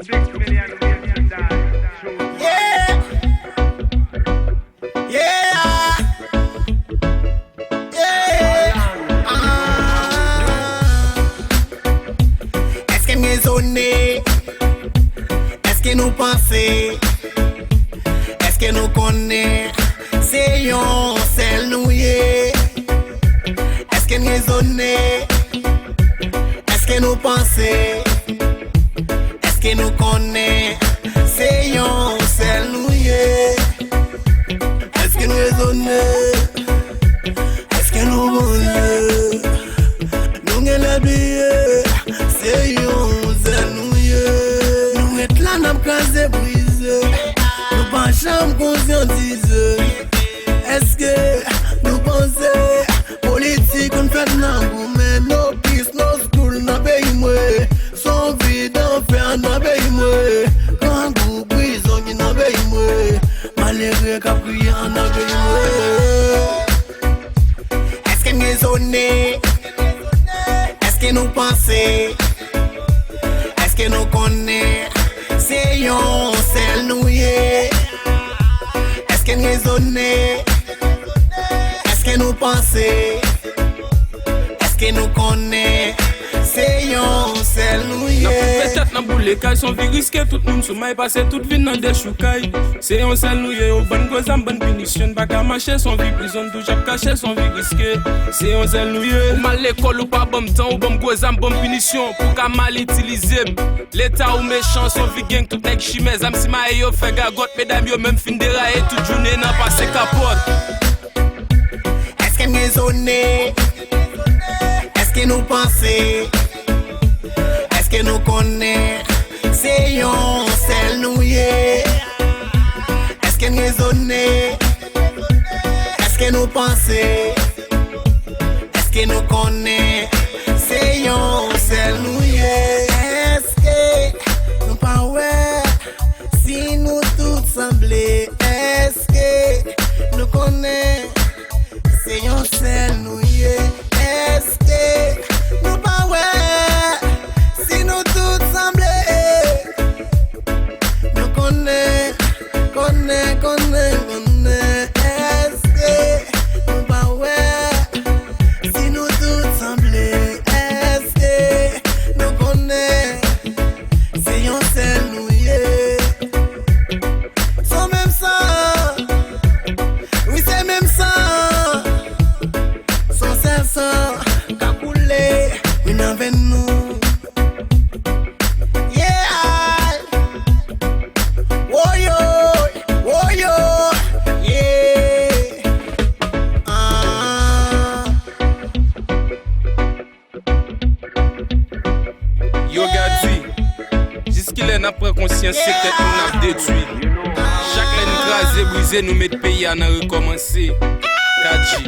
Yeah, yeah, yeah. Est-ce que nous sonner? Est-ce que nous penser? Est-ce que nous connaît? C'est yon seul nous yé. Est-ce que nous sonner? Est-ce que nous penser? Est-ce que nous connaît? C'est yon seul nous yé. Est-ce que nous raisonnons? Est-ce que nous pensons? Nous n'avons oublié. C'est yon seul nous yé. Nous êtes là, nous casé brisé. Nous pas jamais conscientisé. Est-ce que nous pensons? Politique on fait nan mais no peace, no school, no pays moi. Son vie d'enfer, no pays moi. Quand vous prison, no pays moi. Malheureux qu'a prié en pays moi. Est-ce que nous raisonnons? Est-ce que nous pensons? Est-ce que nous connaissons? C'est yon seul nous yé. Est-ce que nous raisonnons? Est-ce que nous pensons? Est-ce que nous connaissons? C'est yon seul nous yé. Peut-être dans boule caille son vie risqué tout le monde sous maille passé toute vie dans des choucailles. C'est yon seul nous yé au bon cause en bonne punition. Pas qu'à marcher son vie prison tout j'ai caché son vie risqué. C'est yon seul nous yé. Ou mal l'école ou pas bon temps ou bon cause en bonne punition. Pour qu'à mal utiliser l'état ou méchant son vie gang tout nèg chimèze. Am si ma yo fait gagote mesdames yo même fin dérailler toute journée n'a passé capote. Est-ce que nous raisonnons? Est-ce que nous pensons? Est-ce que nous connaissons? C'est yon seul nous yé. Est-ce que nous raisonnons? Est-ce que nous pensons? Est-ce que nous connaissons? C'est yon seul nous yé. Est-ce que nous pas ouais? Si nous tous semblés, est-ce que nous connaissons? C'est yon seul nous yé. Est-ce que nous pas ouais? Si nous tous semblés, nous connaissons. Est-ce que nous pas ouais? Si nous tous semblés, est-ce que nous connaissons? C'est yon seul nous yé. Sans même ça, oui c'est même ça. Sans celle ça, qu'a coulé, oui n'en ven nous. Yeah, oh yo, yeah. Yo Gadzi, jusqu'il est n'a pris conscience c'est peut-être nous n'a détruit. Chaque laine crasée, brisée nous met le pays à recommencer. Kadji.